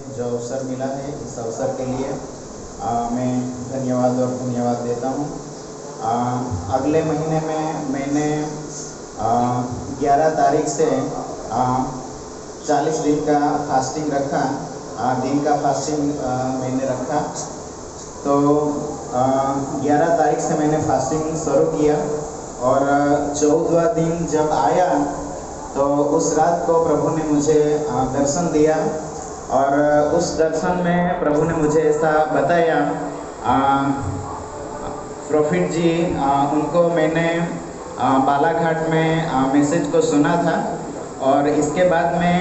जो अवसर मिला है, इस अवसर के लिए मैं धन्यवाद देता हूँ। अगले महीने में मैंने 11 तारीख से 40 दिन का फास्टिंग रखा। दिन का फास्टिंग मैंने रखा। तो 11 तारीख से मैंने फास्टिंग शुरू किया और 14वां दिन जब आया तो उस रात को प्रभु ने मुझे दर्शन दिया और उस दर्शन में प्रभु ने मुझे ऐसा बताया, प्रॉफिट जी, उनको मैंने बालाघाट में मैसेज को सुना था और इसके बाद में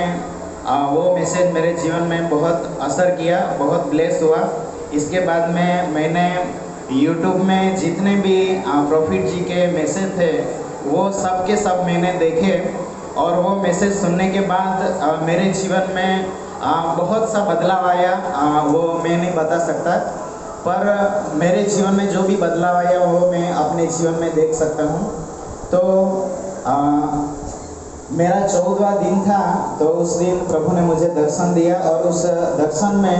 वो मैसेज मेरे जीवन में बहुत असर किया, बहुत ब्लेस हुआ। इसके बाद में मैंने YouTube में जितने भी प्रॉफिट जी के मैसेज थे वो सब के सब मैंने देखे और वो मैसेज सुनने के बाद मेरे जीवन में बहुत सा बदलाव आया। वो मैं नहीं बता सकता, पर मेरे जीवन में जो भी बदलाव आया वो मैं अपने जीवन में देख सकता हूँ। तो मेरा 14वां दिन था, तो उस दिन प्रभु ने मुझे दर्शन दिया और उस दर्शन में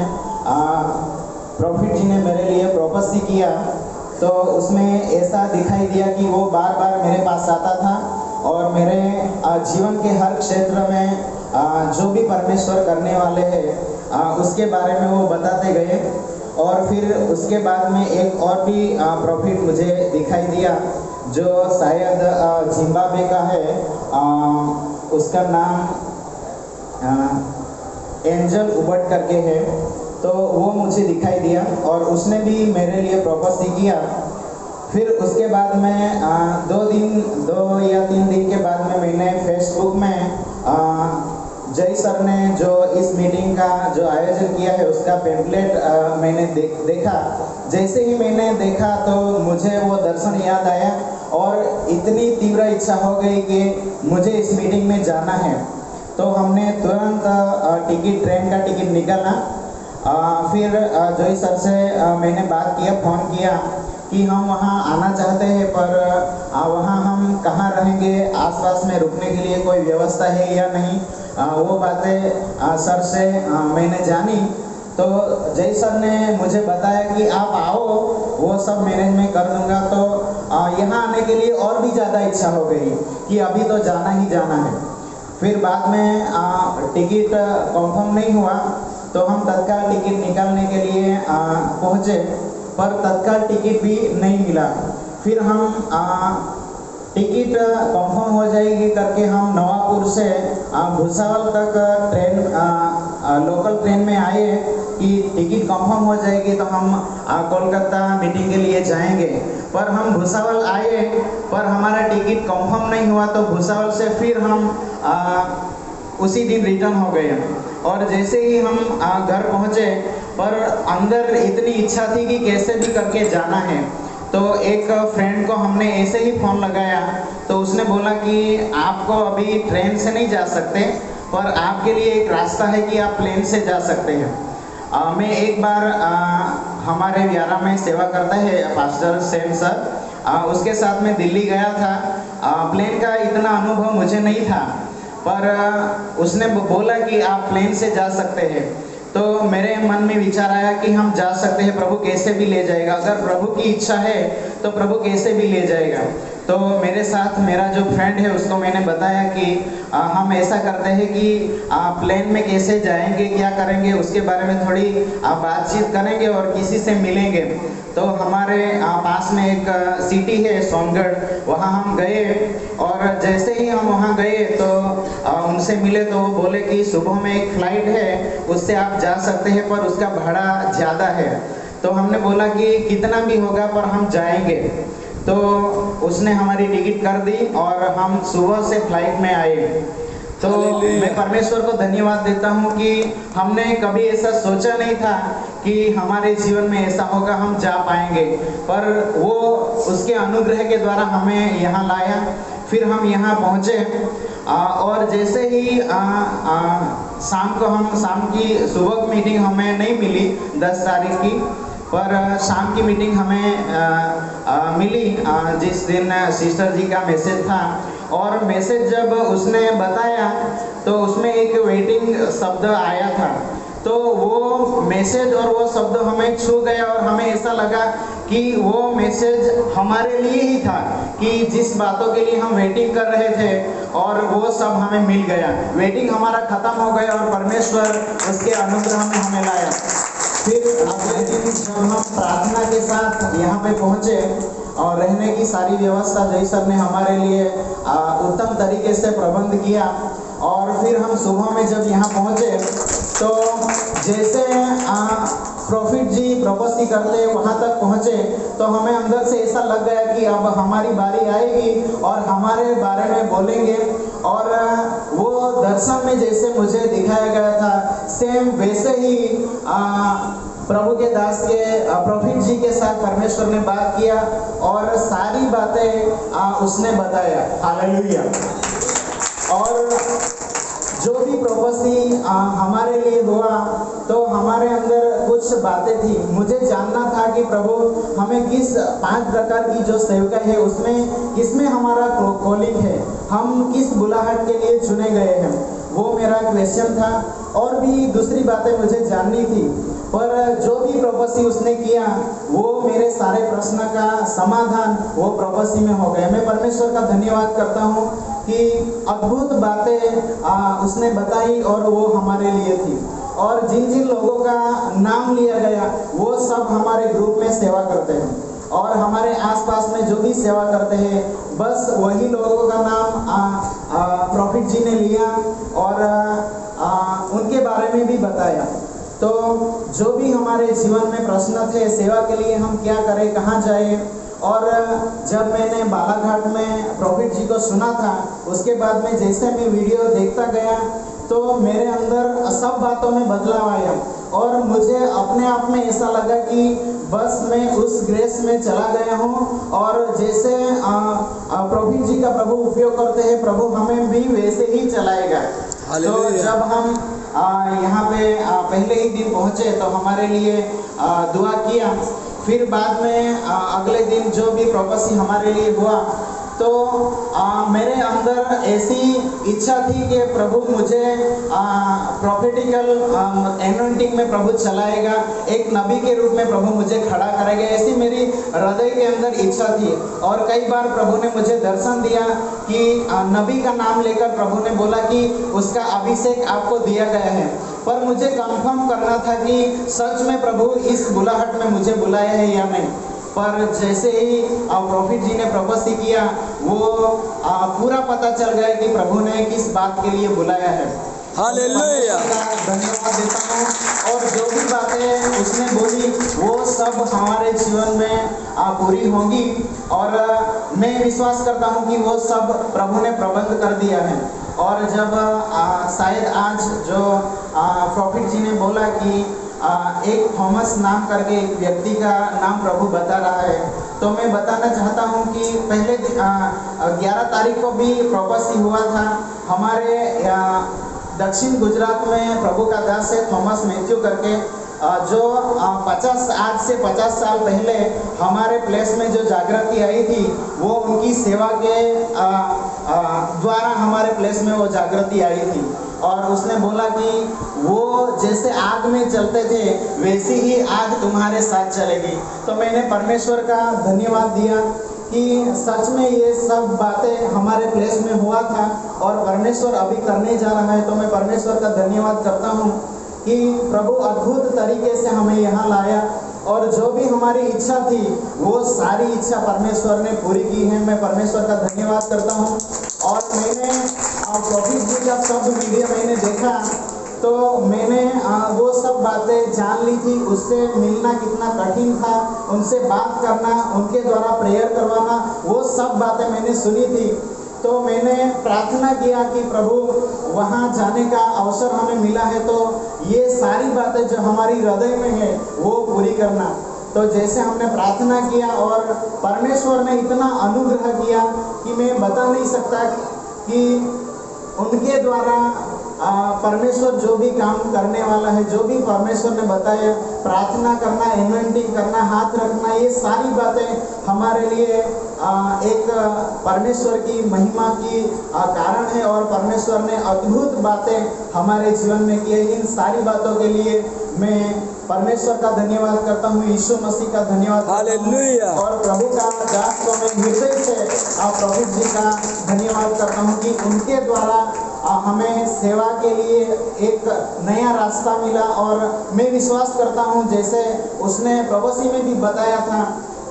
प्रॉफिट जी ने मेरे लिए प्रोफेसी किया। तो उसमें ऐसा दिखाई दिया कि वो बार बार मेरे पास आता था और मेरे जीवन के हर क्षेत्र में जो भी परमेश्वर करने वाले हैं उसके बारे में वो बताते गए। और फिर उसके बाद में एक और भी प्रॉफिट मुझे दिखाई दिया जो शायद जिम्बाब्वे का है। उसका नाम एंजल उबट करके है। तो वो मुझे दिखाई दिया और उसने भी मेरे लिए प्रोफेसी किया। फिर उसके बाद में 2 या 3 दिन के बाद में मैंने फेसबुक में जय सर ने जो इस मीटिंग का जो आयोजन किया है उसका पेम्पलेट मैंने देखा। जैसे ही मैंने देखा तो मुझे वो दर्शन याद आया और इतनी तीव्र इच्छा हो गई कि मुझे इस मीटिंग में जाना है। तो हमने तुरंत ट्रेन का टिकट निकाला। फिर जय सर से मैंने बात किया, फ़ोन किया कि हम वहाँ आना चाहते हैं, पर वहाँ हम कहाँ रहेंगे, आसपास में रुकने के लिए कोई व्यवस्था है या नहीं। वो बातें सर से मैंने जानी। तो जय सर ने मुझे बताया कि आप आओ, वो सब मैनेजमेंट कर दूंगा। तो यहाँ आने के लिए और भी ज़्यादा इच्छा हो गई कि अभी तो जाना ही जाना है। फिर बाद में टिकट कंफर्म नहीं हुआ तो हम तत्काल टिकट निकालने के लिए पहुँचे, पर तत्काल टिकट भी नहीं मिला। फिर हम टिकट कंफर्म हो जाएगी करके हम नवापुर से भुसावल तक लोकल ट्रेन में आए कि टिकट कंफर्म हो जाएगी तो हम कोलकाता मीटिंग के लिए जाएंगे। पर हम भुसावल आए पर हमारा टिकट कंफर्म नहीं हुआ, तो भुसावल से फिर हम उसी दिन रिटर्न हो गए। और जैसे ही हम घर पहुँचे, पर अंदर इतनी इच्छा थी कि कैसे भी करके जाना है। तो एक फ्रेंड को हमने ऐसे ही फ़ोन लगाया तो उसने बोला कि आपको अभी ट्रेन से नहीं जा सकते, पर आपके लिए एक रास्ता है कि आप प्लेन से जा सकते हैं। मैं एक बार हमारे व्यारा में सेवा करता है पास्टर सेम सर, उसके साथ में दिल्ली गया था। प्लेन का इतना अनुभव मुझे नहीं था, पर उसने बोला कि आप प्लेन से जा सकते हैं। तो मेरे मन में विचार आया कि हम जा सकते हैं, प्रभु कैसे भी ले जाएगा। अगर प्रभु की इच्छा है तो प्रभु कैसे भी ले जाएगा। तो मेरे साथ मेरा जो फ्रेंड है उसको मैंने बताया कि हम ऐसा करते हैं कि प्लेन में कैसे जाएंगे, क्या करेंगे, उसके बारे में थोड़ी बातचीत करेंगे और किसी से मिलेंगे। तो हमारे पास में एक सिटी है सोनगढ़, वहाँ हम गए और जैसे ही हम वहाँ गए तो उनसे मिले तो वो बोले कि सुबह में एक फ़्लाइट है, उससे आप जा सकते हैं, पर उसका भाड़ा ज़्यादा है। तो हमने बोला कि कितना भी होगा पर हम जाएंगे। तो उसने हमारी टिकट कर दी और हम सुबह से फ्लाइट में आए। तो मैं परमेश्वर को धन्यवाद देता हूँ कि हमने कभी ऐसा सोचा नहीं था कि हमारे जीवन में ऐसा होगा, हम जा पाएंगे, पर वो उसके अनुग्रह के द्वारा हमें यहाँ लाया। फिर हम यहाँ पहुँचे और जैसे ही शाम की सुबह की मीटिंग हमें नहीं मिली 10 तारीख की, पर शाम की मीटिंग हमें मिली जिस दिन सिस्टर जी का मैसेज था। और मैसेज जब उसने बताया तो उसमें एक वेटिंग शब्द आया था। तो वो मैसेज और वो शब्द हमें छू गया और हमें ऐसा लगा कि वो मैसेज हमारे लिए ही था, कि जिस बातों के लिए हम वेटिंग कर रहे थे और वो सब हमें मिल गया। वेटिंग हमारा खत्म हो गया और परमेश्वर उसके अनुग्रह में हमें लाया। फिर अगले दिन जब हम प्रार्थना के साथ यहाँ पे पहुँचे और रहने की सारी व्यवस्था जय सर ने हमारे लिए उत्तम तरीके से प्रबंध किया, और फिर हम सुबह में जब यहाँ पहुँचे तो जैसे प्रॉफिट जी प्रोफेसी करते वहाँ तक पहुँचे तो हमें अंदर से ऐसा लग गया कि अब हमारी बारी आएगी और हमारे बारे में बोलेंगे। और वो दर्शन में जैसे मुझे दिखाया गया था सेम वैसे ही प्रभु के दास के प्रॉफिट जी के साथ परमेश्वर ने बात किया और सारी बातें उसने बताया। हालेलुया। और जो भी प्रोफेसी हमारे लिए हुआ तो हमारे अंदर कुछ बातें थी। मुझे जानना था कि प्रभु हमें किस 5 प्रकार की जो सेवका है उसमें किसमें हमारा कॉलिंग है, हम किस बुलाहट के लिए चुने गए हैं, वो मेरा क्वेश्चन था। और भी दूसरी बातें मुझे जाननी थी, पर जो भी प्रोफेसी उसने किया वो मेरे सारे प्रश्न का समाधान वो प्रोफेसी में हो गया। मैं परमेश्वर का धन्यवाद करता हूँ कि अद्भुत बातें उसने बताई और वो हमारे लिए थी। और जिन जिन लोगों का नाम लिया गया वो सब हमारे ग्रुप में सेवा करते हैं, और हमारे आसपास में जो भी सेवा करते हैं बस वही लोगों का नाम प्रॉफिट जी ने लिया और उनके बारे में भी बताया। तो जो भी हमारे जीवन में प्रश्न थे सेवा के लिए हम क्या करें, कहाँ जाए, और जब मैंने बालाघाट में प्रॉफिट जी को सुना था उसके बाद में जैसे मैं वीडियो देखता गया तो मेरे अंदर सब बातों में बदलाव आया और मुझे अपने आप में ऐसा लगा कि बस मैं उस ग्रेस में चला गया हूँ और जैसे प्रॉफिट जी का प्रभु उपयोग करते हैं प्रभु हमें भी वैसे ही चलाएगा। तो जब हम यहाँ पे पहले ही दिन पहुँचे तो हमारे लिए दुआ किया। फिर बाद में अगले दिन जो भी प्रोफेसी हमारे लिए हुआ तो मेरे अंदर ऐसी इच्छा थी कि प्रभु मुझे प्रॉफिटिकल एनॉइंटिंग में प्रभु चलाएगा, एक नबी के रूप में प्रभु मुझे खड़ा करेगा, ऐसी मेरी हृदय के अंदर इच्छा थी। और कई बार प्रभु ने मुझे दर्शन दिया कि नबी का नाम लेकर प्रभु ने बोला कि उसका अभिषेक आपको दिया गया है, पर मुझे कंफर्म करना था कि सच में प्रभु इस बुलाहट में मुझे बुलाया है या नहीं। पर जैसे ही प्रॉफिट जी ने प्रोफेसी किया वो पूरा पता चल गया कि प्रभु ने किस बात के लिए बुलाया है। हालेलुया। धन्यवाद देता हूँ। और जो भी बातें उसने बोली वो सब हमारे जीवन में पूरी होंगी और मैं विश्वास करता हूँ कि वो सब प्रभु ने प्रबंध कर दिया है। और जब शायद आज जो प्रॉफिट जी ने बोला कि एक थॉमस नाम करके एक व्यक्ति का नाम प्रभु बता रहा है, तो मैं बताना चाहता हूँ कि पहले 11 तारीख को भी प्रोफेसी हुआ था हमारे दक्षिण गुजरात में। प्रभु का दास है थॉमस मैथ्यू करके जो आज से 50 साल पहले हमारे प्लेस में जो जागृति आई थी वो उनकी सेवा के द्वारा हमारे प्लेस में वो जागृति आई थी। और उसने बोला कि वो जैसे आग में चलते थे वैसी ही आग तुम्हारे साथ चलेगी। तो मैंने परमेश्वर का धन्यवाद दिया कि सच में ये सब बातें हमारे प्लेस में हुआ था और परमेश्वर अभी करने जा रहा है। तो मैं परमेश्वर का धन्यवाद करता हूँ कि प्रभु अद्भुत तरीके से हमें यहाँ लाया और जो भी हमारी इच्छा थी वो सारी इच्छा परमेश्वर ने पूरी की है। मैं परमेश्वर का धन्यवाद करता हूँ। और मैंने प्रॉफिट जी का सब वीडियो मैंने देखा तो मैंने वो सब बातें जान ली थी। उससे मिलना कितना कठिन था, उनसे बात करना, उनके द्वारा प्रेयर करवाना, वो सब बातें मैंने सुनी थी। तो मैंने प्रार्थना किया कि प्रभु वहाँ जाने का अवसर हमें मिला है तो ये सारी बातें जो हमारी हृदय में है वो पूरी करना। तो जैसे हमने प्रार्थना किया और परमेश्वर ने इतना अनुग्रह किया कि मैं बता नहीं सकता कि उनके द्वारा परमेश्वर जो भी काम करने वाला है, जो भी परमेश्वर ने बताया, प्रार्थना करना, इन्वेंटिंग करना, हाथ रखना, ये सारी बातें हमारे लिए एक परमेश्वर की महिमा की कारण है और परमेश्वर ने अद्भुत बातें हमारे जीवन में की है। इन सारी बातों के लिए मैं परमेश्वर का धन्यवाद करता हूँ, यीशु मसीह का धन्यवाद करता हालेलुया। हूँ और प्रभु का दास को मैं हृदय से प्रभु जी का धन्यवाद करता हूँ कि उनके द्वारा हमें सेवा के लिए एक नया रास्ता मिला। और मैं विश्वास करता हूँ जैसे उसने प्रभुसी में भी बताया था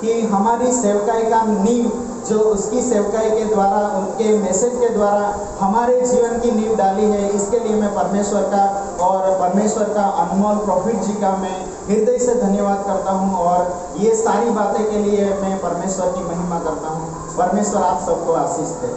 कि हमारी सेवकाई का नींव जो उसकी सेवकाई के द्वारा, उनके मैसेज के द्वारा हमारे जीवन की नींव डाली है, इसके लिए मैं परमेश्वर का और परमेश्वर का अनमोल प्रॉफिट जी का मैं हृदय से धन्यवाद करता हूँ। और ये सारी बातें के लिए मैं परमेश्वर की महिमा करता हूँ। परमेश्वर आप सबको आशीष दे।